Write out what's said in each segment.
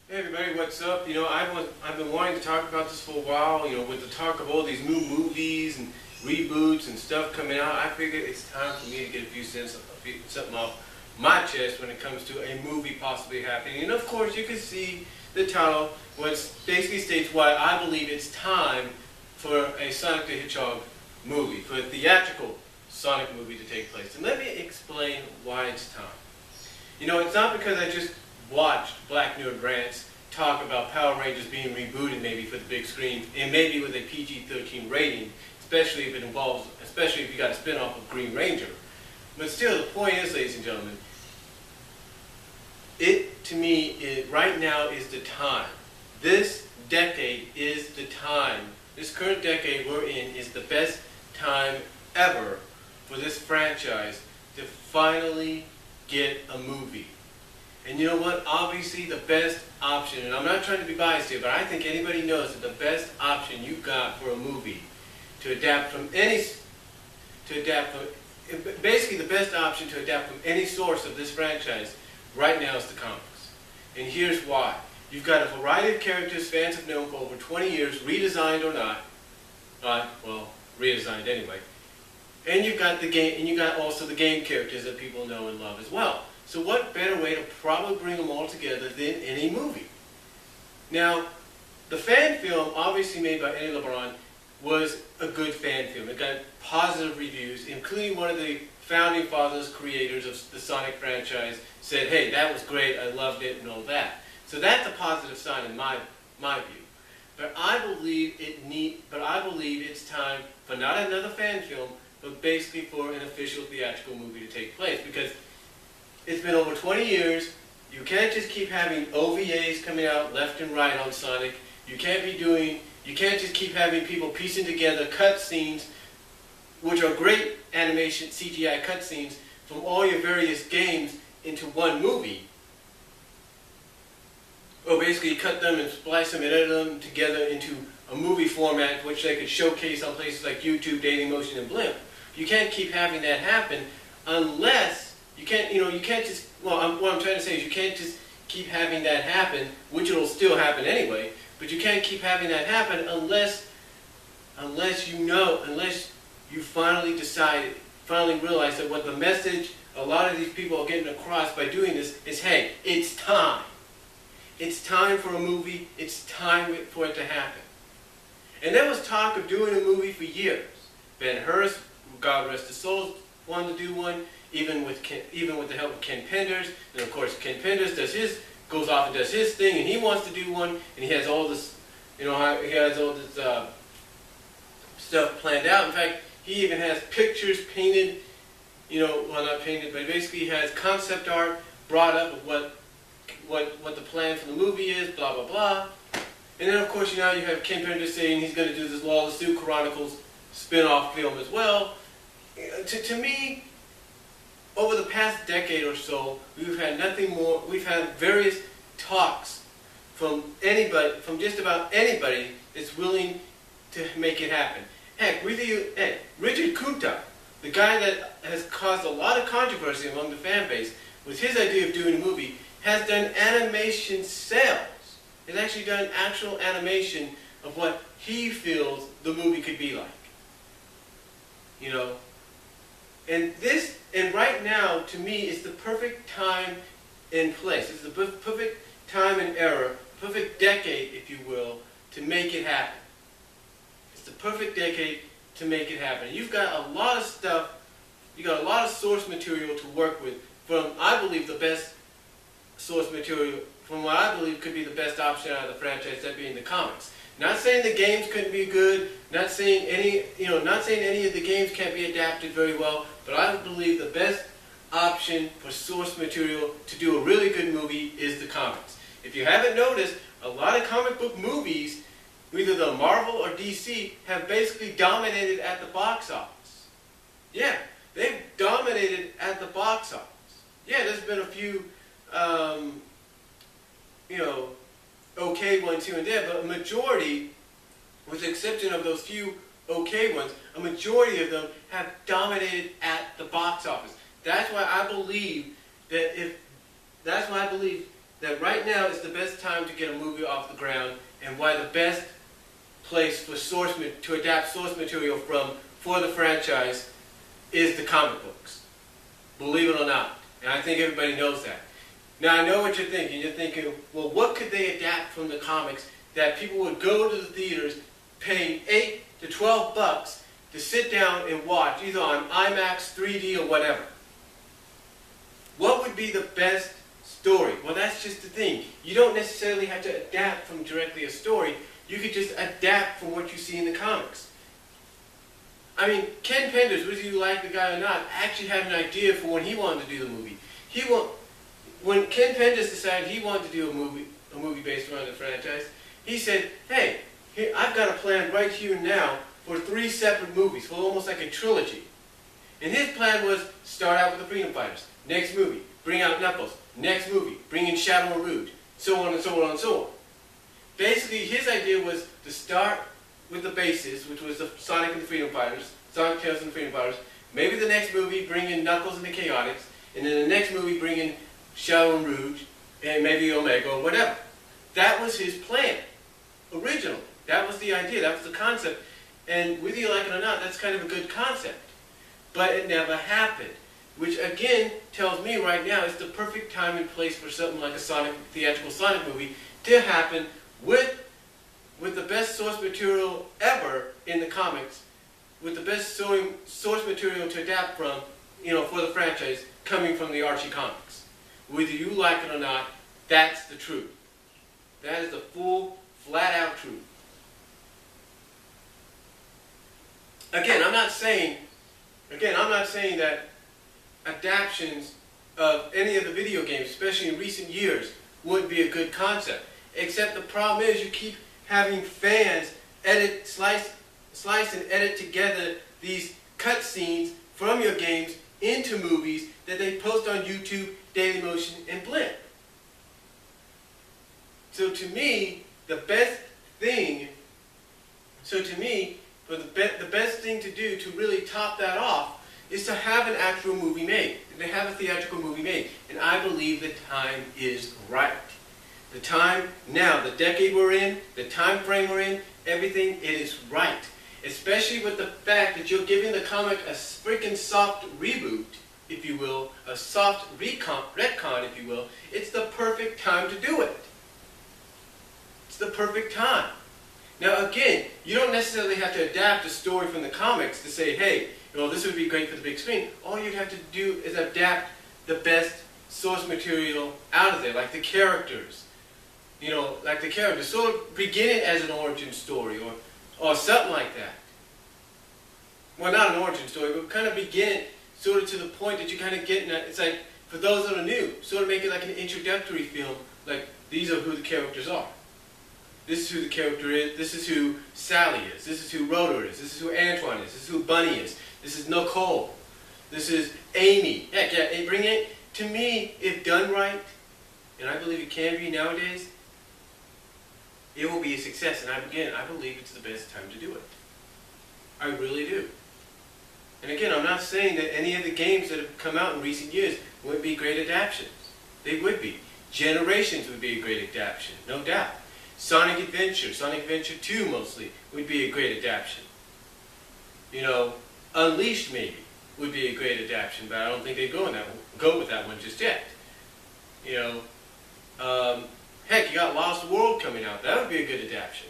Hey everybody, what's up? I've been wanting to talk about this for a while. With the talk of all these new movies and reboots and stuff coming out, I figured it's time for me to get something off my chest when it comes to a movie possibly happening. And of course, you can see the title, which basically states why I believe it's time for a Sonic the Hedgehog movie, for a theatrical Sonic movie to take place. And let me explain why it's time. It's not because I just watched Black Nerd Rants talk about Power Rangers being rebooted maybe for the big screen, and maybe with a PG-13 rating, especially if you got a spin-off of Green Ranger. But still, the point is, ladies and gentlemen, to me, right now is the time. This decade is the time. This current decade we're in is the best time ever for this franchise to finally get a movie. And you know what? Obviously, the best option, and I'm not trying to be biased here, but I think anybody knows that the best option you've got for a movie basically the best option to adapt from any source of this franchise right now is the comics. And here's why. You've got a variety of characters fans have known for over 20 years, redesigned or not. Redesigned anyway. And you've got the game, and you got also the game characters that people know and love as well. So what better way to probably bring them all together than in a movie? Now, the fan film, obviously made by Eddie LeBron, was a good fan film. It got positive reviews, including one of the founding fathers, creators of the Sonic franchise, said, "Hey, that was great, I loved it," and all that. So that's a positive sign in my view. But I believe it's time for not another fan film, but basically for an official theatrical movie to take place, because it's been over 20 years. You can't just keep having OVAs coming out left and right on Sonic. You can't just keep having people piecing together cutscenes, which are great animation CGI cutscenes from all your various games into one movie. Or basically cut them and splice them and edit them together into a movie format which they could showcase on places like YouTube, Dailymotion, and Blimp. You can't keep having that happen unless what I'm trying to say is you can't just keep having that happen, which it'll still happen anyway, but you can't keep having that happen unless you finally realize that what the message a lot of these people are getting across by doing this is, hey, it's time. It's time for a movie. It's time for it to happen. And there was talk of doing a movie for years. Ben-Hur, God rest his soul, wanted to do one, even with the help of Ken Penders. And of course, Ken Penders goes off and does his thing, and he wants to do one, and he has all this, stuff planned out. In fact, he even has pictures painted, not painted, but basically he has concept art brought up of what the plan for the movie is, blah, blah, blah. And then, of course, you have Ken Penders saying he's going to do this Lawless Suit Chronicles spin-off film as well. To me, over the past decade or so, we've had various talks from just about anybody that's willing to make it happen. Heck, Richard Kunta, the guy that has caused a lot of controversy among the fan base with his idea of doing a movie, has done animation sales. Has actually done actual animation of what he feels the movie could be like. And right now, to me, it's the perfect time and place. It's the perfect time and era, perfect decade, if you will, to make it happen. It's the perfect decade to make it happen. You've got a lot of stuff, you've got a lot of source material to work with from, I believe, the best source material, from what I believe could be the best option out of the franchise, that being the comics. Not saying the games couldn't be good, not saying any of the games can't be adapted very well, but I believe the best option for source material to do a really good movie is the comics. If you haven't noticed, a lot of comic book movies, either the Marvel or DC, have basically dominated at the box office. Yeah, they've dominated at the box office. Yeah, there's been a few, okay ones here and there, but a majority, with the exception of those few okay ones, a majority of them have dominated at the box office. That's why I believe that right now is the best time to get a movie off the ground, and why the best place for to adapt source material from for the franchise is the comic books. Believe it or not. And I think everybody knows that. Now I know what you're thinking. You're thinking, well, what could they adapt from the comics that people would go to the theaters paying $8 to $12 to sit down and watch, either on IMAX, 3D, or whatever? What would be the best story? Well, that's just the thing. You don't necessarily have to adapt from directly a story. You could just adapt from what you see in the comics. I mean, Ken Penders, whether you like the guy or not, actually had an idea for when he wanted to do the movie. When Ken Penders decided he wanted to do a movie based around the franchise, he said, hey, here, I've got a plan right here and now for 3 separate movies, for almost like a trilogy. And his plan was start out with the Freedom Fighters. Next movie, bring out Knuckles. Next movie, bring in Shadow and Rouge. So on and so on and so on. Basically, his idea was to start with the basis, which was the Sonic and the Freedom Fighters, Sonic, Tails and the Freedom Fighters. Maybe the next movie, bring in Knuckles and the Chaotix. And then the next movie, bring in Shadow and Rouge, and maybe Omega or whatever. That was his plan, originally. That was the idea, that was the concept. And whether you like it or not, that's kind of a good concept. But it never happened. Which again tells me right now it's the perfect time and place for something like a theatrical Sonic movie to happen with the best source material ever in the comics, with the best source material to adapt from, for the franchise, coming from the Archie comics. Whether you like it or not, that's the truth. That is the full, flat-out truth. Again, I'm not saying that adaptions of any of the video games, especially in recent years, wouldn't be a good concept. Except the problem is you keep having fans slice and edit together these cutscenes from your games into movies that they post on YouTube, Dailymotion, and Blip. So to me, the best thing to do to really top that off is to have an actual movie made, to have a theatrical movie made. And I believe the time is right. The time now, the decade we're in, the time frame we're in, everything, it is right. Especially with the fact that you're giving the comic a freaking soft reboot, if you will, a soft retcon, if you will. It's the perfect time to do it. It's the perfect time. Now again, you don't necessarily have to adapt a story from the comics to say, hey, this would be great for the big screen. All you'd have to do is adapt the best source material out of there, like the characters. Sort of begin it as an origin story or something like that. Well, not an origin story, but kind of begin it sort of to the point that you kind of get in that. It's like, for those that are new, sort of make it like an introductory film, like these are who the characters are. This is who the character is, this is who Sally is, this is who Rotor is, this is who Antoine is, this is who Bunny is, this is Nicole, this is Amy. Heck yeah, bring it, to me, if done right, and I believe it can be nowadays, it will be a success. And I believe it's the best time to do it. I really do. And again, I'm not saying that any of the games that have come out in recent years wouldn't be great adaptations. They would be. Generations would be a great adaptation, no doubt. Sonic Adventure 2 mostly, would be a great adaptation. Unleashed maybe would be a great adaptation, but I don't think they'd go with that one just yet. Heck, you got Lost World coming out. That would be a good adaptation.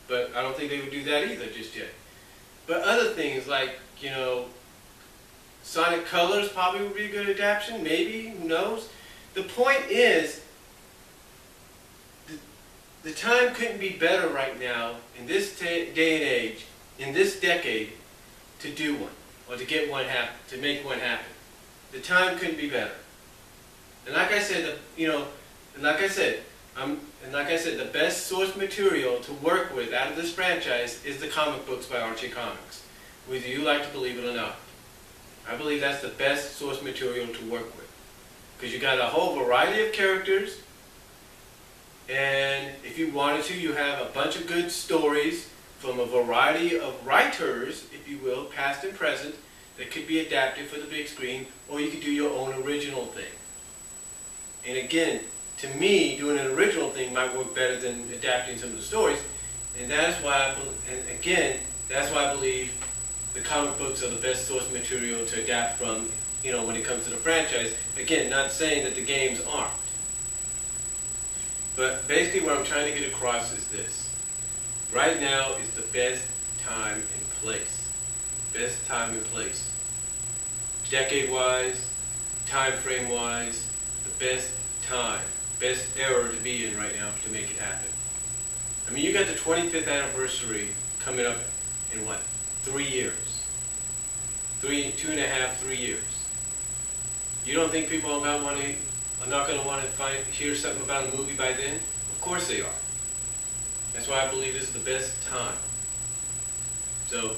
But I don't think they would do that either just yet. But other things like, Sonic Colors probably would be a good adaptation. Maybe, who knows? The point is, the time couldn't be better right now, in this day and age, in this decade, to do one, or to get one happen, to make one happen. The time couldn't be better. And like I said, the best source material to work with out of this franchise is the comic books by Archie Comics, whether you like to believe it or not. I believe that's the best source material to work with, because you got a whole variety of characters, and if you wanted to, you have a bunch of good stories from a variety of writers, if you will, past and present, that could be adapted for the big screen, or you could do your own original thing. And again, to me, doing an original thing might work better than adapting some of the stories. And that's why, and again, that's why I believe the comic books are the best source material to adapt from, when it comes to the franchise. Again, not saying that the games aren't. But basically what I'm trying to get across is this. Right now is the best time and place. Best time and place. Decade-wise, time frame-wise, the best time, best era to be in right now to make it happen. I mean, you got the 25th anniversary coming up in what? 3 years. 2.5, 3 years. You don't think people are not going to want to hear something about a movie by then? Of course they are. That's why I believe this is the best time. So,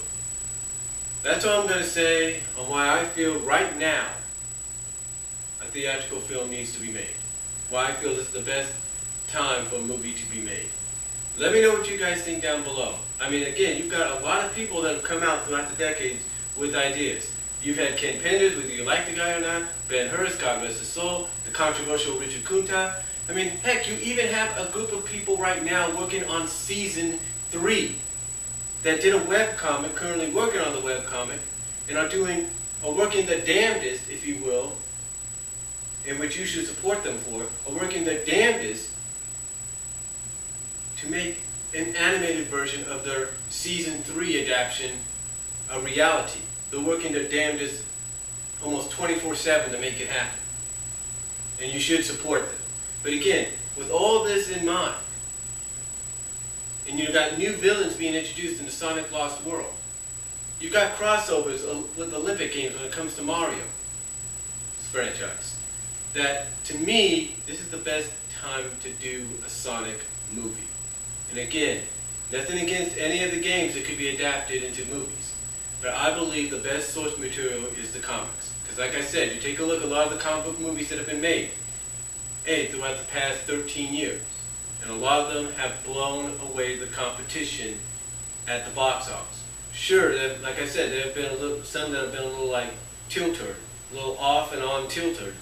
that's all I'm going to say on why I feel right now a theatrical film needs to be made. Why I feel this is the best time for a movie to be made. Let me know what you guys think down below. I mean, again, you've got a lot of people that have come out throughout the decades with ideas. You've had Ken Penders, whether you like the guy or not, Ben Hurst, God rest his soul, the controversial Richard Kunta. I mean, heck, you even have a group of people right now working on season 3 that did a webcomic, currently working on the webcomic, and are working the damnedest, if you will, in which you should support them for, are working the damnedest to make an animated version of their season 3 adaptation a reality. They're working their damnedest almost 24/7 to make it happen. And you should support them. But again, with all this in mind, and you've got new villains being introduced in the Sonic Lost World. You've got crossovers with Olympic Games when it comes to Mario franchise. That, to me, this is the best time to do a Sonic movie. And again, nothing against any of the games that could be adapted into movies. But I believe the best source material is the comics. Because like I said, you take a look at a lot of the comic book movies that have been made throughout the past 13 years. And a lot of them have blown away the competition at the box office. Sure, like I said, there have been some that have been a little like tilted, a little off and on tilted,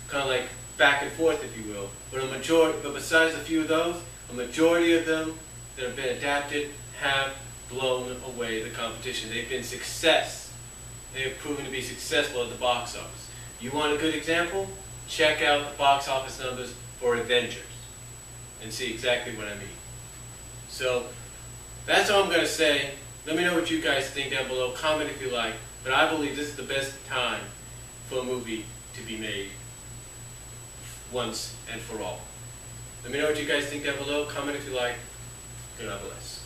kind of like back and forth, if you will. But besides a few of those, a majority of them that have been adapted have blown away the competition. They've been success. They have proven to be successful at the box office. You want a good example? Check out the box office numbers for Avengers and see exactly what I mean. So, that's all I'm going to say. Let me know what you guys think down below. Comment if you like. But I believe this is the best time for a movie to be made once and for all. Let me know what you guys think down below. Comment if you like. God bless.